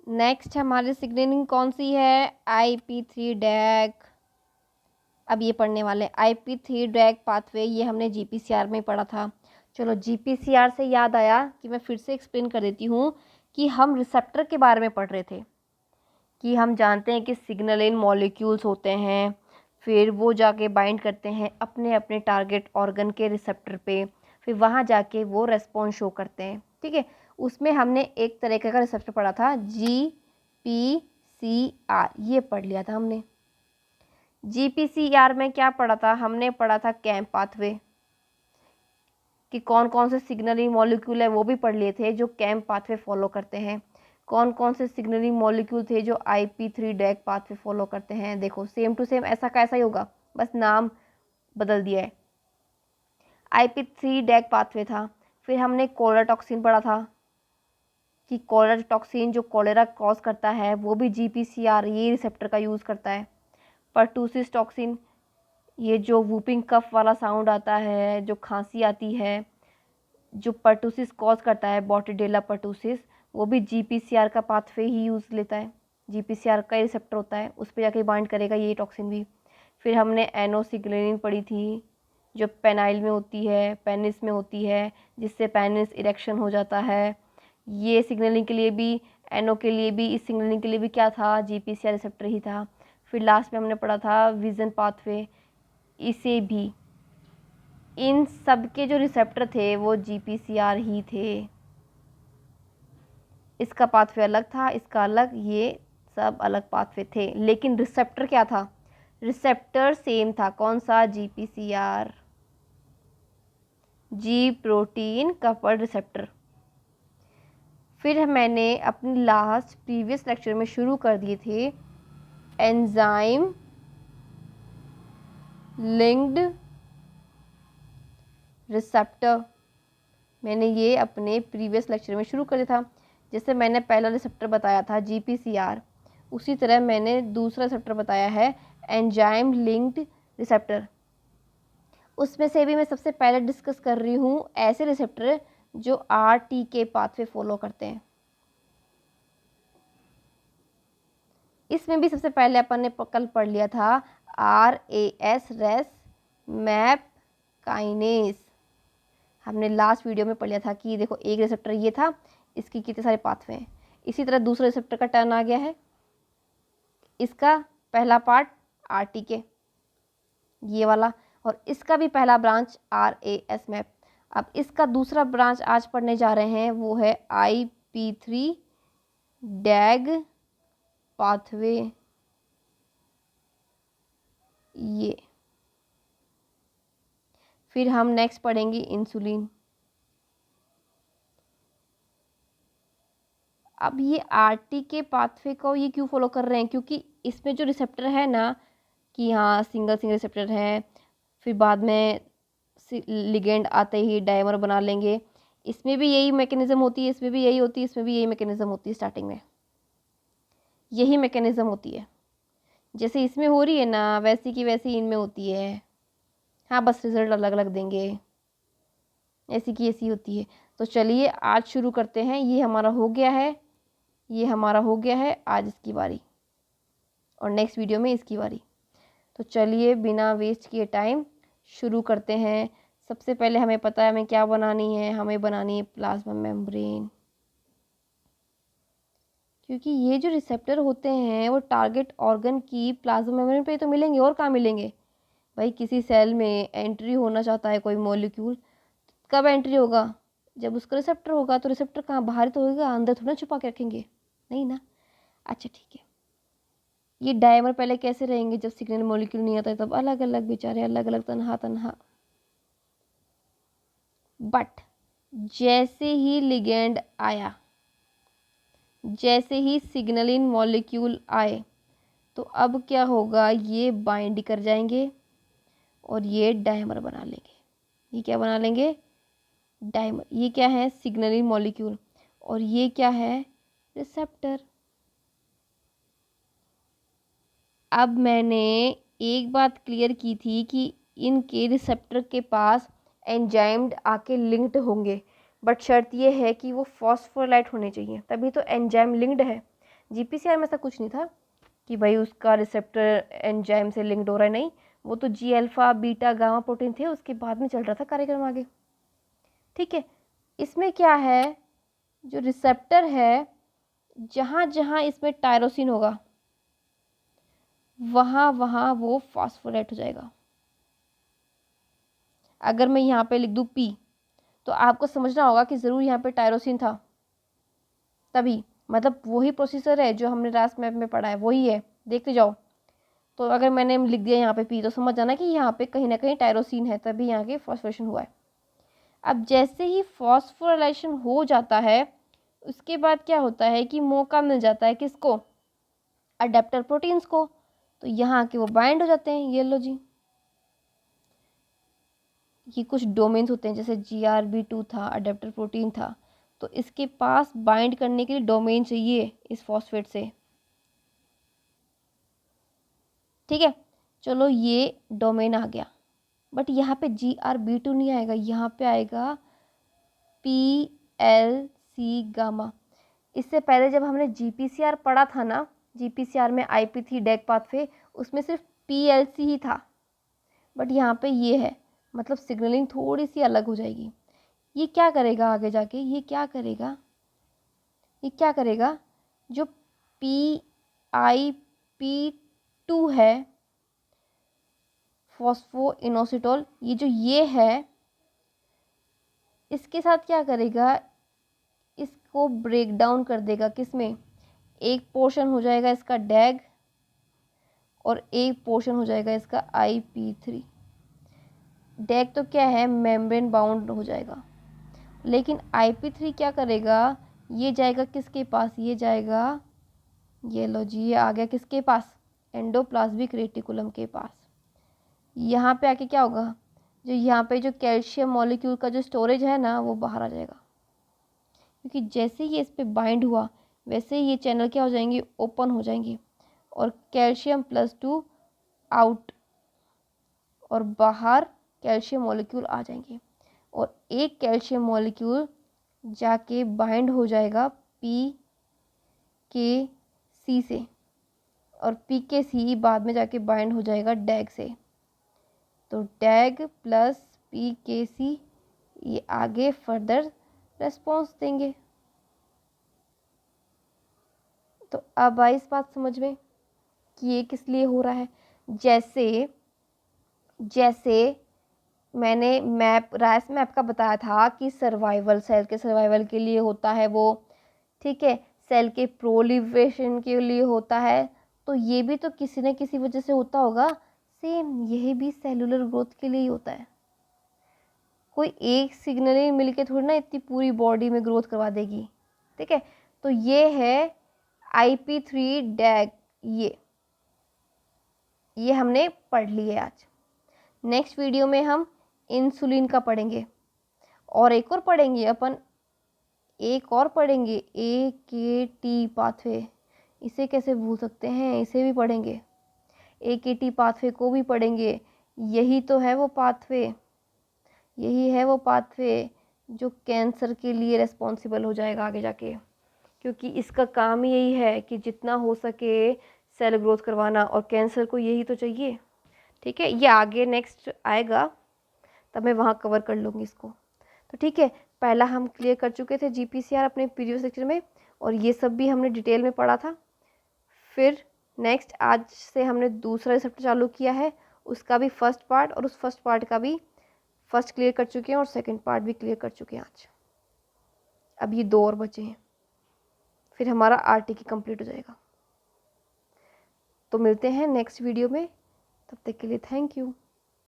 Next हमारी signalling कौन सी है, IP3 डैग। अब ये पढ़ने वाले IP3 डैग पाथवे, ये हमने GPCR में पढ़ा था। चलो GPCR से याद आया कि मैं फिर से एक्सप्लेन कर देती हूँ कि हम रिसेप्टर के बारे में पढ़ रहे थे कि हम जानते हैं कि सिग्नलिंग मॉलिक्यूल्स होते हैं, फिर वो जाके बाइंड करते हैं अपने अपने टारगेट ऑर्गन के रिसेप्टर पे, फिर वहाँ जाके वो रेस्पॉन्स शो करते हैं। ठीक है, उसमें हमने एक तरीके का रिसेप्टर पढ़ा था GPCR, ये पढ़ लिया था हमने। GPCR में क्या पढ़ा था, हमने पढ़ा था कैम्प पाथवे कि कौन कौन से सिग्नलिंग मॉलिक्यूल है वो भी पढ़ लिए थे जो कैम्प पाथवे फॉलो करते हैं। कौन कौन से सिग्नलिंग मॉलिक्यूल थे जो IP3 डैग पाथवे फॉलो करते हैं। देखो सेम टू सेम ऐसा का ऐसा ही होगा, बस नाम बदल दिया है। IP3 डैग पाथवे था। फिर हमने कोलेरा टॉक्सिन पढ़ा था कि कोलेरा टॉक्सिन जो कोलेरा कॉज करता है वो भी GPCR ये रिसेप्टर का यूज़ करता है। पर्टूसिस टॉक्सिन, ये जो वूपिंग कफ वाला साउंड आता है, जो खांसी आती है, जो पर्टूसिस कॉज करता है बॉटरडेला पर्टूसिस, वो भी GPCR का पाथवे ही यूज़ लेता है। GPCR का रिसेप्टर होता है, उस पर जाके बाइंड करेगा ये टॉक्सिन भी। फिर हमने एनोसिग्लिनिन पढ़ी थी जो पेनाइल में होती है, पेनिस में होती है, जिससे पेनिस इरेक्शन हो जाता है। ये सिग्नलिंग के लिए भी, एनो के लिए भी, इस सिग्नलिंग के लिए भी क्या था, GPCR रिसेप्टर ही था। फिर लास्ट में हमने पढ़ा था विजन पाथवे, इसे भी, इन सब के जो रिसेप्टर थे वो GPCR ही थे। इसका पाथवे अलग था, इसका अलग, ये सब अलग पाथवे थे, लेकिन रिसेप्टर क्या था, रिसेप्टर सेम था। कौन सा, GPCR, जी प्रोटीन कपल्ड रिसेप्टर। फिर मैंने अपनी लास्ट प्रीवियस लेक्चर में शुरू कर दिए थे एंजाइम लिंक्ड रिसेप्टर। मैंने ये अपने प्रीवियस लेक्चर में शुरू कर दिया था। जैसे मैंने पहला रिसेप्टर बताया था GPCR, उसी तरह मैंने दूसरा रिसेप्टर बताया है एंजाइम लिंक्ड रिसेप्टर। उसमें से भी मैं सबसे पहले डिस्कस कर रही हूँ ऐसे रिसेप्टर जो RTK पाथवे फॉलो करते हैं। इसमें भी सबसे पहले अपन ने कल पढ़ लिया था RAS रेस मैप काइनेस। हमने लास्ट वीडियो में पढ़ लिया था कि देखो एक रिसेप्टर ये था, इसकी कितने सारे पाथवे हैं। इसी तरह दूसरे रिसेप्टर का टर्न आ गया है। इसका पहला पार्ट RTK ये वाला, और इसका भी पहला ब्रांच RAS मैप। अब इसका दूसरा ब्रांच आज पढ़ने जा रहे हैं, वो है IP3 डैग पाथवे। ये फिर हम नेक्स्ट पढ़ेंगे इंसुलिन। अब ये RTK पाथवे को ये क्यों फॉलो कर रहे हैं, क्योंकि इसमें जो रिसेप्टर है ना कि हाँ सिंगल सिंगल रिसेप्टर है, फिर बाद में लिगेंड आते ही डायमर बना लेंगे। इसमें भी यही मैकेनिज्म होती है, इसमें भी यही होती है, इसमें भी यही मैकेनिज्म होती है। स्टार्टिंग में यही मैकेनिज्म होती है, जैसे इसमें हो रही है ना वैसी की वैसी इनमें होती है। हाँ बस रिजल्ट अलग अलग देंगे, ऐसी की ऐसी होती है। तो चलिए आज शुरू करते हैं। ये हमारा हो गया है, ये हमारा हो गया है आज इसकी बारी, और नेक्स्ट वीडियो में इसकी बारी। तो चलिए बिना वेस्ट किए टाइम शुरू करते हैं। सबसे पहले हमें पता है हमें क्या बनानी है, हमें बनानी है प्लाज्मा मेम्ब्रेन। क्योंकि ये जो रिसेप्टर होते हैं वो टारगेट ऑर्गन की प्लाज्मा मेम्ब्रेन पे तो मिलेंगे, और कहाँ मिलेंगे भाई। किसी सेल में एंट्री होना चाहता है कोई मॉलिक्यूल, कब एंट्री होगा, जब उसका रिसेप्टर होगा। तो रिसेप्टर कहाँ, बाहर तो होगा, अंदर थोड़ा छुपा के रखेंगे, नहीं ना। अच्छा ठीक है, ये डायमर पहले कैसे रहेंगे, जब सिग्नल मॉलिक्यूल नहीं आता है तब अलग अलग बेचारे, अलग अलग तनहा तनहा। बट जैसे ही लिगेंड आया, जैसे ही सिग्नलिंग मॉलिक्यूल आए, तो अब क्या होगा, ये बाइंड कर जाएंगे और ये डायमर बना लेंगे। ये क्या बना लेंगे, डायमर। ये क्या है, सिग्नलिंग मॉलिक्यूल, और ये क्या है, रिसेप्टर। अब मैंने एक बात क्लियर की थी कि इनके रिसेप्टर के पास एंजाइम्ड आके लिंक्ड होंगे, बट शर्त ये है कि वो फॉस्फोराइलेट होने चाहिए, तभी तो एंजाइम लिंक्ड है। GPCR में ऐसा कुछ नहीं था कि भाई उसका रिसेप्टर एंजाइम से लिंक्ड हो रहा है, नहीं, वो तो जी अल्फा बीटा गामा प्रोटीन थे, उसके बाद में चल रहा था कार्यक्रम आगे। ठीक है, इसमें क्या है, जो रिसेप्टर है, जहाँ जहाँ इसमें टायरोसिन होगा वहाँ वहाँ वो फॉस्फोराइलेट हो जाएगा। अगर मैं यहाँ पे लिख दूँ P, तो आपको समझना होगा कि ज़रूर यहाँ पे टायरोसिन था, तभी, मतलब वही प्रोसेसर है जो हमने रास मैप में पढ़ा है, वही है, देखते जाओ। तो अगर मैंने लिख दिया यहाँ पे P, तो समझ जाना कि यहाँ पे कहीं ना कहीं टायरोसिन है, तभी यहाँ के फॉस्फोरेशन हुआ है। अब जैसे ही फॉस्फोराइलेशन हो जाता है, उसके बाद क्या होता है कि मौका मिल जाता है किसको, अडेप्टर प्रोटीन्स को, तो यहाँ के वो बाइंड हो जाते हैं। ये लो जी, ये कुछ डोमेन्स होते हैं, जैसे GRB2 था, अडेप्टर प्रोटीन था, तो इसके पास बाइंड करने के लिए डोमेन चाहिए इस फॉस्फेट से। ठीक है, चलो ये डोमेन आ गया, बट यहाँ पे GRB2 नहीं आएगा, यहाँ पे आएगा PLC गामा। इससे पहले जब हमने GPCR पढ़ा था ना, GPCR में IP3 डैग पाथवे, उसमें सिर्फ PLC ही था, बट यहाँ पे ये है, मतलब सिग्नलिंग थोड़ी सी अलग हो जाएगी। ये क्या करेगा आगे जाके, ये क्या करेगा, जो PIP2 है, फॉस्फोइनोसिटोल, ये है, इसके साथ क्या करेगा, इसको ब्रेक डाउन कर देगा, किसमें, एक पोर्शन हो जाएगा इसका डैग और एक पोर्शन हो जाएगा इसका IP3। डैग तो क्या है, मेम्ब्रेन बाउंड हो जाएगा, लेकिन IP3 क्या करेगा, ये जाएगा किसके पास, ये जाएगा, ये लो जी, ये आ गया किसके पास, एंडोप्लाज्मिक रेटिकुलम के पास। यहाँ पे आके क्या होगा, जो यहाँ पे जो कैल्शियम मॉलिक्यूल का जो स्टोरेज है ना, वो बाहर आ जाएगा, क्योंकि जैसे ही इस पे बाइंड हुआ वैसे ही ये चैनल क्या हो जाएंगे, ओपन हो जाएंगे, और कैल्शियम+2 आउट, और बाहर कैल्शियम मॉलिक्यूल आ जाएंगे, और एक कैल्शियम मॉलिक्यूल जाके बाइंड हो जाएगा PKC से, और PKC बाद में जाके बाइंड हो जाएगा डैग से। तो डैग प्लस PKC ये आगे फर्दर रेस्पॉन्स देंगे। तो अब आई इस बात समझ में कि ये किस लिए हो रहा है। जैसे मैंने राइस मैप का बताया था कि सर्वाइवल, सेल के सर्वाइवल के लिए होता है वो, ठीक है, सेल के प्रोलिफरेशन के लिए होता है, तो ये भी तो किसी न किसी वजह से होता होगा। सेम यही भी सेलुलर ग्रोथ के लिए ही होता है। कोई एक सिग्नलिंग मिलके थोड़ी ना इतनी पूरी बॉडी में ग्रोथ करवा देगी। ठीक है, तो ये है IP3 डैग, ये हमने पढ़ लिए आज। नेक्स्ट वीडियो में हम इंसुलिन का पढ़ेंगे, और एक और पढ़ेंगे अपन, AKT पाथवे। इसे कैसे भूल सकते हैं, इसे भी पढ़ेंगे, AKT पाथवे को भी पढ़ेंगे। यही है वो पाथवे जो कैंसर के लिए रिस्पॉन्सिबल हो जाएगा आगे जाके, क्योंकि इसका काम ही यही है कि जितना हो सके सेल ग्रोथ करवाना, और कैंसर को यही तो चाहिए। ठीक है, ये आगे नेक्स्ट आएगा, तब मैं वहाँ कवर कर लूँगी इसको। तो ठीक है, पहला हम क्लियर कर चुके थे GPCR अपने प्रीवियस लेक्चर में, और ये सब भी हमने डिटेल में पढ़ा था। फिर नेक्स्ट आज से हमने दूसरा रिसेप्टर चालू किया है, उसका भी फर्स्ट पार्ट, और उस फर्स्ट पार्ट का भी फर्स्ट क्लियर कर चुके हैं, और सेकंड पार्ट भी क्लियर कर चुके हैं आज। अब ये 2 और बचे हैं, फिर हमारा RT कंप्लीट हो जाएगा। तो मिलते हैं नेक्स्ट वीडियो में, तब तक के लिए थैंक यू।